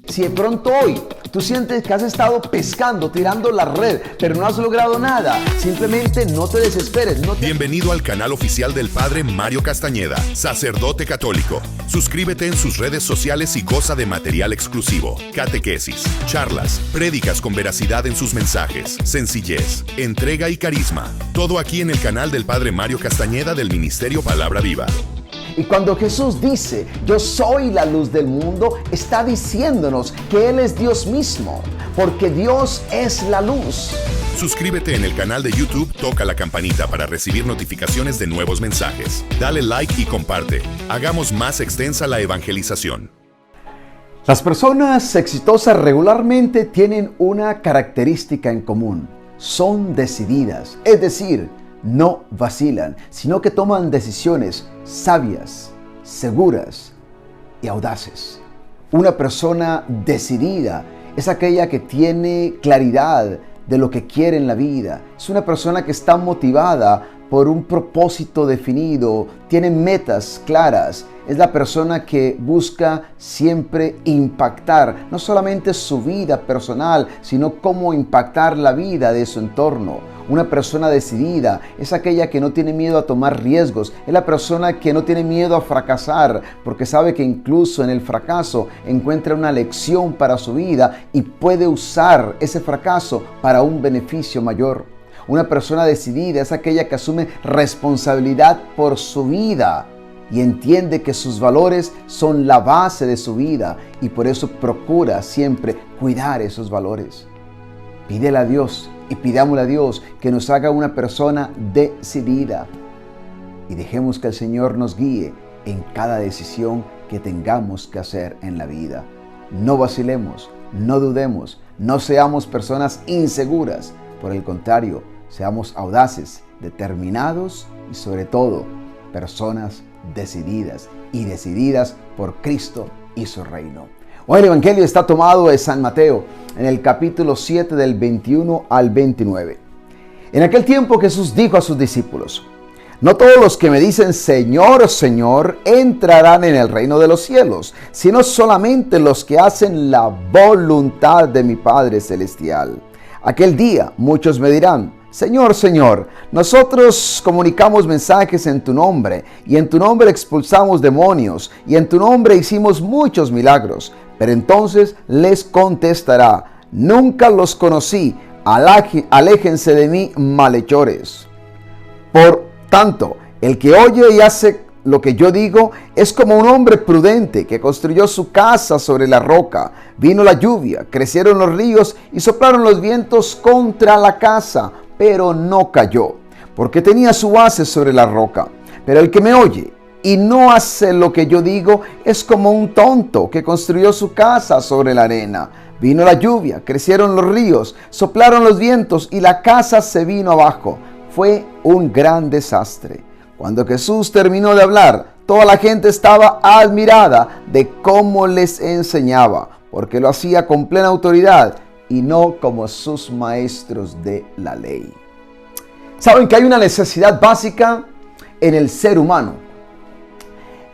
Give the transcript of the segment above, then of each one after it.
Si de pronto hoy tú sientes que has estado pescando, tirando la red, pero no has logrado nada, simplemente no te desesperes. Bienvenido al canal oficial del Padre Mario Castañeda, sacerdote católico. Suscríbete en sus redes sociales y goza de material exclusivo, catequesis, charlas, prédicas con veracidad en sus mensajes, sencillez, entrega y carisma. Todo aquí en el canal del Padre Mario Castañeda del Ministerio Palabra Viva. Y cuando Jesús dice, yo soy la luz del mundo, está diciéndonos que Él es Dios mismo, porque Dios es la luz. Suscríbete en el canal de YouTube, toca la campanita para recibir notificaciones de nuevos mensajes. Dale like y comparte. Hagamos más extensa la evangelización. Las personas exitosas regularmente tienen una característica en común. Son decididas, es decir, no vacilan, sino que toman decisiones sabias, seguras y audaces. Una persona decidida es aquella que tiene claridad de lo que quiere en la vida. Es una persona que está motivada por un propósito definido, tiene metas claras. Es la persona que busca siempre impactar no solamente su vida personal, sino cómo impactar la vida de su entorno. Una persona decidida es aquella que no tiene miedo a tomar riesgos. Es la persona que no tiene miedo a fracasar, porque sabe que incluso en el fracaso encuentra una lección para su vida y puede usar ese fracaso para un beneficio mayor. Una persona decidida es aquella que asume responsabilidad por su vida y entiende que sus valores son la base de su vida y por eso procura siempre cuidar esos valores. Pídele a Dios y pidámosle a Dios que nos haga una persona decidida y dejemos que el Señor nos guíe en cada decisión que tengamos que hacer en la vida. No vacilemos, no dudemos, no seamos personas inseguras. Por el contrario, seamos audaces, determinados y sobre todo, personas decididas y decididas por Cristo y su reino. Hoy el Evangelio está tomado de San Mateo, en el capítulo 7 del 21 al 29. En aquel tiempo Jesús dijo a sus discípulos, no todos los que me dicen Señor, Señor, entrarán en el reino de los cielos, sino solamente los que hacen la voluntad de mi Padre Celestial. Aquel día muchos me dirán, Señor, Señor, nosotros comunicamos mensajes en tu nombre, y en tu nombre expulsamos demonios, y en tu nombre hicimos muchos milagros. Pero entonces les contestará, nunca los conocí, aléjense de mí, malhechores. Por tanto, el que oye y hace lo que yo digo es como un hombre prudente que construyó su casa sobre la roca. Vino la lluvia, crecieron los ríos y soplaron los vientos contra la casa, pero no cayó, porque tenía su base sobre la roca. Pero el que me oye y no hace lo que yo digo es como un tonto que construyó su casa sobre la arena. Vino la lluvia, crecieron los ríos, soplaron los vientos y la casa se vino abajo. Fue un gran desastre. Cuando Jesús terminó de hablar, toda la gente estaba admirada de cómo les enseñaba, porque lo hacía con plena autoridad y no como sus maestros de la ley. Saben que hay una necesidad básica en el ser humano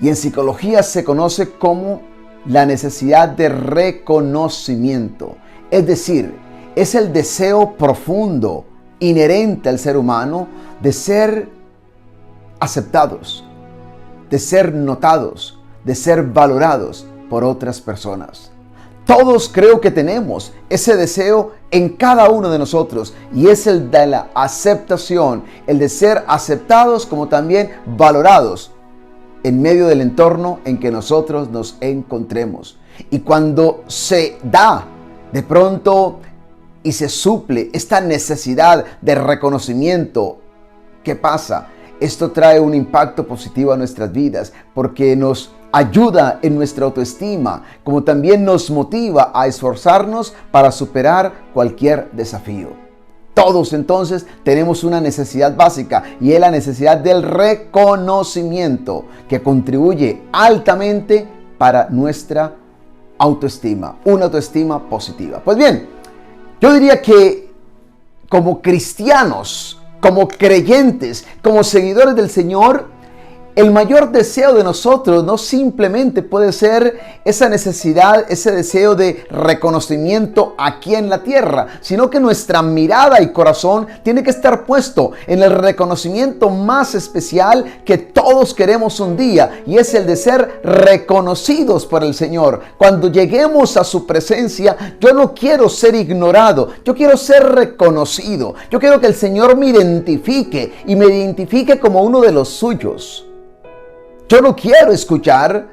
y en psicología se conoce como la necesidad de reconocimiento. Es decir, es el deseo profundo, inherente al ser humano de ser aceptados, de ser notados, de ser valorados por otras personas. Todos creo que tenemos ese deseo en cada uno de nosotros y es el de la aceptación, el de ser aceptados como también valorados en medio del entorno en que nosotros nos encontremos. Y cuando se da de pronto y se suple esta necesidad de reconocimiento, ¿qué pasa? Esto trae un impacto positivo a nuestras vidas porque nos ayuda en nuestra autoestima, como también nos motiva a esforzarnos para superar cualquier desafío. Todos entonces tenemos una necesidad básica y es la necesidad del reconocimiento que contribuye altamente para nuestra autoestima, una autoestima positiva. Pues bien, yo diría que como cristianos, como creyentes, como seguidores del Señor, el mayor deseo de nosotros no simplemente puede ser esa necesidad, ese deseo de reconocimiento aquí en la tierra, sino que nuestra mirada y corazón tiene que estar puesto en el reconocimiento más especial que todos queremos un día, y es el de ser reconocidos por el Señor. Cuando lleguemos a su presencia, yo no quiero ser ignorado, yo quiero ser reconocido. Yo quiero que el Señor me identifique y me identifique como uno de los suyos. Yo no quiero escuchar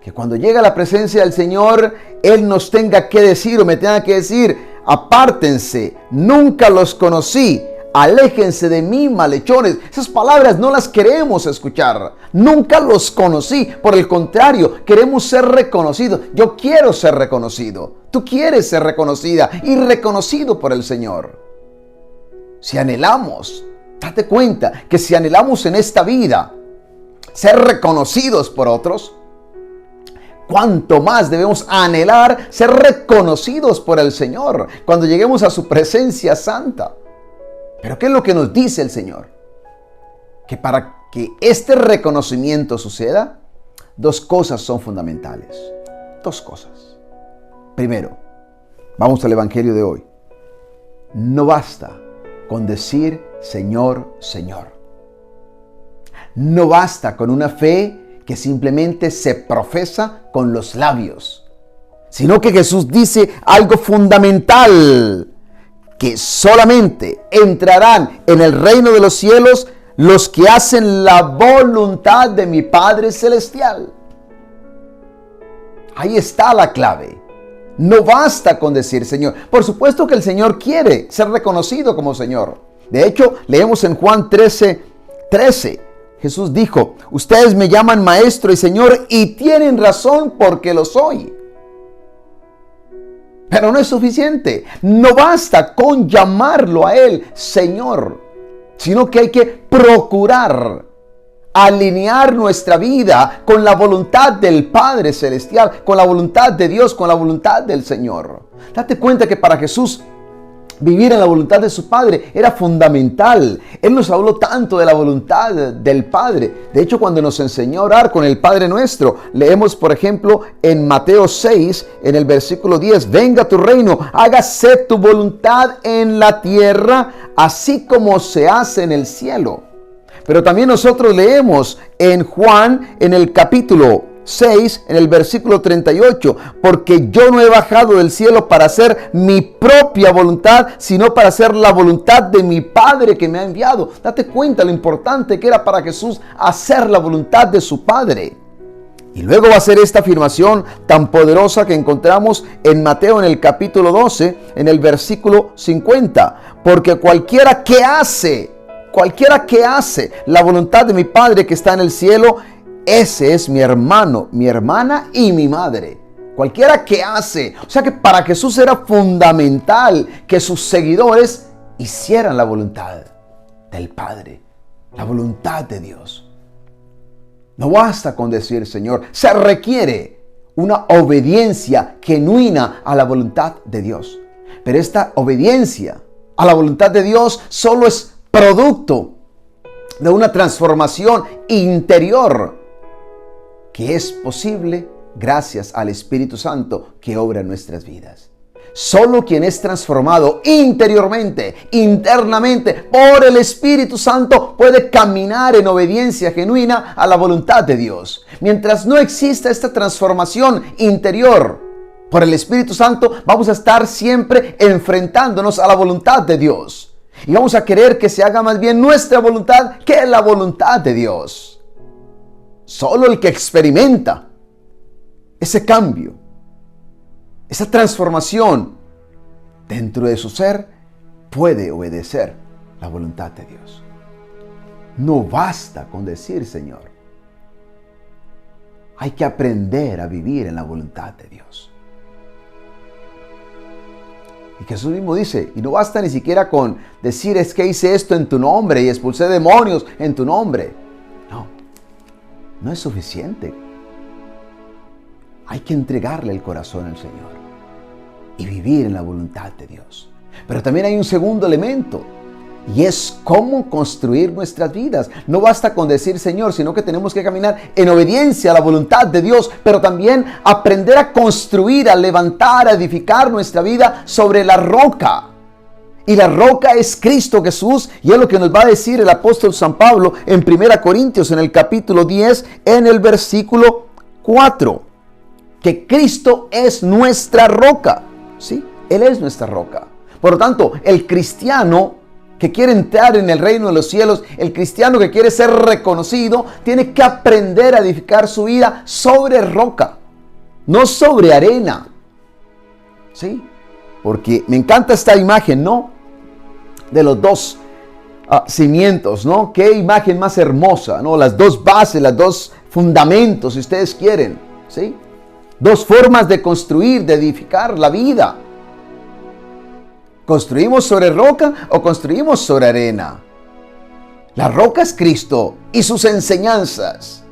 que cuando llegue a la presencia del Señor, Él nos tenga que decir o me tenga que decir: apártense, nunca los conocí, aléjense de mí, malhechones. Esas palabras no las queremos escuchar. Nunca los conocí. Por el contrario, queremos ser reconocidos. Yo quiero ser reconocido. Tú quieres ser reconocida y reconocido por el Señor. Si anhelamos, date cuenta que si anhelamos en esta vida ser reconocidos por otros, cuánto más debemos anhelar ser reconocidos por el Señor cuando lleguemos a su presencia santa. Pero ¿qué es lo que nos dice el Señor? Que para que este reconocimiento suceda, dos cosas son fundamentales. Dos cosas. Primero, vamos al Evangelio de hoy. No basta con decir Señor, Señor. No basta con una fe que simplemente se profesa con los labios, sino que Jesús dice algo fundamental: que solamente entrarán en el reino de los cielos los que hacen la voluntad de mi Padre Celestial. Ahí está la clave. No basta con decir Señor. Por supuesto que el Señor quiere ser reconocido como Señor. De hecho, leemos en Juan 13:13. Jesús dijo: ustedes me llaman Maestro y Señor, y tienen razón porque lo soy. Pero no es suficiente. No basta con llamarlo a Él Señor, sino que hay que procurar alinear nuestra vida con la voluntad del Padre Celestial, con la voluntad de Dios, con la voluntad del Señor. Date cuenta que para Jesús vivir en la voluntad de su Padre era fundamental. Él nos habló tanto de la voluntad del Padre. De hecho, cuando nos enseñó a orar con el Padre Nuestro, leemos, por ejemplo, en Mateo 6, en el versículo 10, venga tu reino, hágase tu voluntad en la tierra, así como se hace en el cielo. Pero también nosotros leemos en Juan, en el capítulo 6, en el versículo 38, porque yo no he bajado del cielo para hacer mi propia voluntad, sino para hacer la voluntad de mi Padre que me ha enviado. Date cuenta lo importante que era para Jesús hacer la voluntad de su Padre. Y luego va a ser esta afirmación tan poderosa que encontramos en Mateo en el capítulo 12, en el versículo 50, porque cualquiera que hace la voluntad de mi Padre que está en el cielo, ese es mi hermano, mi hermana y mi madre. Cualquiera que hace. O sea que para Jesús era fundamental que sus seguidores hicieran la voluntad del Padre, la voluntad de Dios. No basta con decir Señor, se requiere una obediencia genuina a la voluntad de Dios. Pero esta obediencia a la voluntad de Dios solo es producto de una transformación interior que es posible gracias al Espíritu Santo que obra en nuestras vidas. Solo quien es transformado interiormente, internamente, por el Espíritu Santo puede caminar en obediencia genuina a la voluntad de Dios. Mientras no exista esta transformación interior por el Espíritu Santo, vamos a estar siempre enfrentándonos a la voluntad de Dios. Y vamos a querer que se haga más bien nuestra voluntad que la voluntad de Dios. Solo el que experimenta ese cambio, esa transformación dentro de su ser, puede obedecer la voluntad de Dios. No basta con decir Señor. Hay que aprender a vivir en la voluntad de Dios. Y Jesús mismo dice, y no basta ni siquiera con decir es que hice esto en tu nombre y expulsé demonios en tu nombre. No es suficiente. Hay que entregarle el corazón al Señor y vivir en la voluntad de Dios. Pero también hay un segundo elemento, Y es cómo construir nuestras vidas. No basta con decir Señor, sino que tenemos que caminar en obediencia a la voluntad de Dios, pero también aprender a construir, a levantar, a edificar nuestra vida sobre la roca. Y la roca es Cristo Jesús, y es lo que nos va a decir el apóstol San Pablo en 1 Corintios, en el capítulo 10, en el versículo 4. Que Cristo es nuestra roca. ¿Sí? Él es nuestra roca. Por lo tanto, el cristiano que quiere entrar en el reino de los cielos, el cristiano que quiere ser reconocido, tiene que aprender a edificar su vida sobre roca, no sobre arena. ¿Sí? Porque me encanta esta imagen, ¿no? De los dos cimientos, ¿no? Qué imagen más hermosa, ¿no? Las dos bases, los dos fundamentos, si ustedes quieren, ¿sí? Dos formas de construir, de edificar la vida. ¿Construimos sobre roca o construimos sobre arena? La roca es Cristo y sus enseñanzas.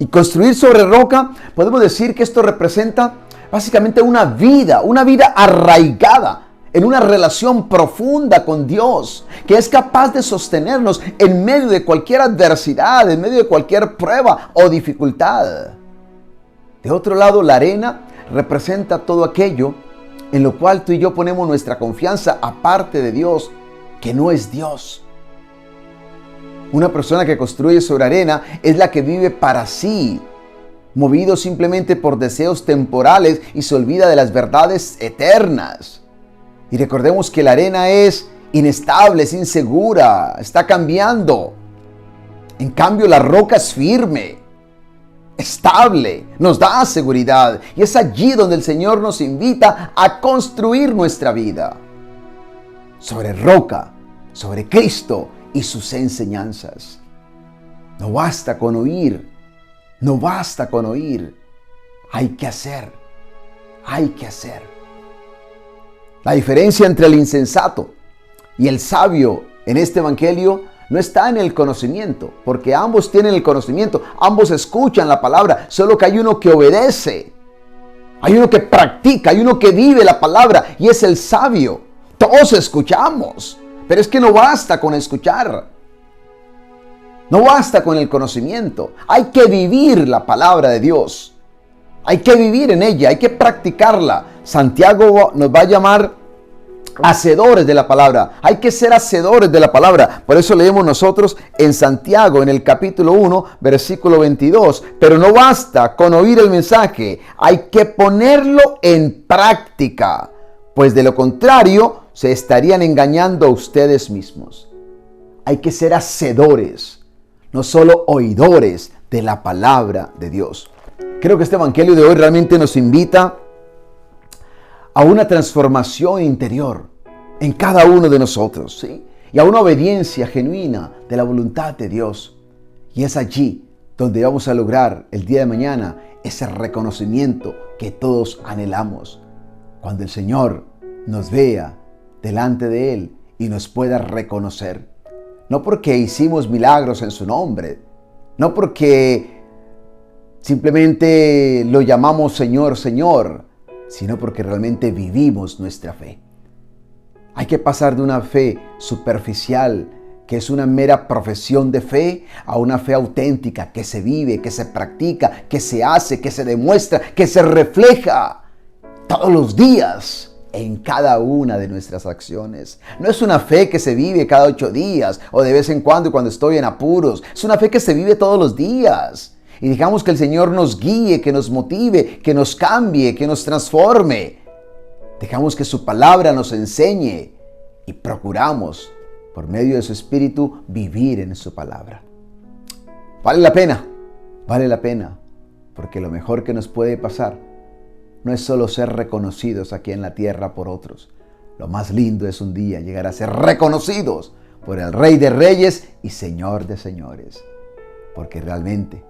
Y construir sobre roca, podemos decir que esto representa básicamente una vida arraigada en una relación profunda con Dios, que es capaz de sostenernos en medio de cualquier adversidad, en medio de cualquier prueba o dificultad. De otro lado, la arena representa todo aquello en lo cual tú y yo ponemos nuestra confianza aparte de Dios, que no es Dios. Una persona que construye sobre arena es la que vive para sí, movido simplemente por deseos temporales y se olvida de las verdades eternas. Y recordemos que la arena es inestable, es insegura, está cambiando. En cambio, la roca es firme, estable, nos da seguridad. Y es allí donde el Señor nos invita a construir nuestra vida. Sobre roca, sobre Cristo y sus enseñanzas. No basta con oír, no basta con oír. Hay que hacer, hay que hacer. La diferencia entre el insensato y el sabio en este evangelio no está en el conocimiento, porque ambos tienen el conocimiento, ambos escuchan la palabra, solo que hay uno que obedece, hay uno que practica, hay uno que vive la palabra y es el sabio. Todos escuchamos, pero es que no basta con escuchar, no basta con el conocimiento, hay que vivir la palabra de Dios. Hay que vivir en ella, hay que practicarla. Santiago nos va a llamar hacedores de la palabra. Hay que ser hacedores de la palabra. Por eso leemos nosotros en Santiago, en el capítulo 1, versículo 22. Pero no basta con oír el mensaje, hay que ponerlo en práctica. Pues de lo contrario, se estarían engañando a ustedes mismos. Hay que ser hacedores, no solo oidores de la palabra de Dios. Creo que este evangelio de hoy realmente nos invita a una transformación interior en cada uno de nosotros, ¿sí? Y a una obediencia genuina de la voluntad de Dios. Y es allí donde vamos a lograr el día de mañana ese reconocimiento que todos anhelamos. Cuando el Señor nos vea delante de Él y nos pueda reconocer. No porque hicimos milagros en su nombre, no porque simplemente lo llamamos Señor, Señor, sino porque realmente vivimos nuestra fe. Hay que pasar de una fe superficial, que es una mera profesión de fe, a una fe auténtica, que se vive, que se practica, que se hace, que se demuestra, que se refleja todos los días en cada una de nuestras acciones. No es una fe que se vive cada 8 días o de vez en cuando estoy en apuros. Es una fe que se vive todos los días. Y dejamos que el Señor nos guíe, que nos motive, que nos cambie, que nos transforme. Dejamos que su palabra nos enseñe y procuramos, por medio de su Espíritu, vivir en su palabra. Vale la pena, porque lo mejor que nos puede pasar no es solo ser reconocidos aquí en la tierra por otros. Lo más lindo es un día llegar a ser reconocidos por el Rey de Reyes y Señor de Señores, porque realmente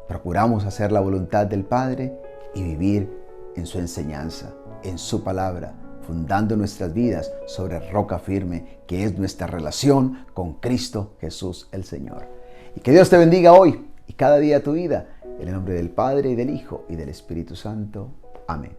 procuramos hacer la voluntad del Padre y vivir en su enseñanza, en su palabra, fundando nuestras vidas sobre roca firme, que es nuestra relación con Cristo Jesús el Señor. Y que Dios te bendiga hoy y cada día de tu vida, en el nombre del Padre, y del Hijo, y del Espíritu Santo. Amén.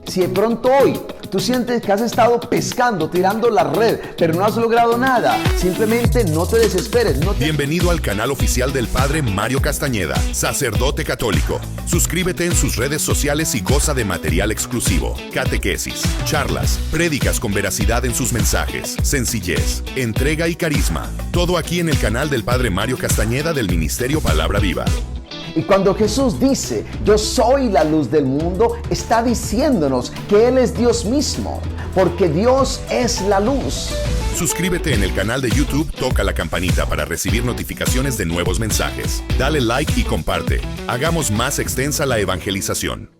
Si de pronto hoy tú sientes que has estado pescando, tirando la red, pero no has logrado nada, simplemente no te desesperes. Bienvenido al canal oficial del Padre Mario Castañeda, sacerdote católico. Suscríbete en sus redes sociales y goza de material exclusivo, catequesis, charlas, prédicas con veracidad en sus mensajes, sencillez, entrega y carisma. Todo aquí en el canal del Padre Mario Castañeda del Ministerio Palabra Viva. Y cuando Jesús dice, yo soy la luz del mundo, está diciéndonos que Él es Dios mismo, porque Dios es la luz. Suscríbete en el canal de YouTube, toca la campanita para recibir notificaciones de nuevos mensajes. Dale like y comparte. Hagamos más extensa la evangelización.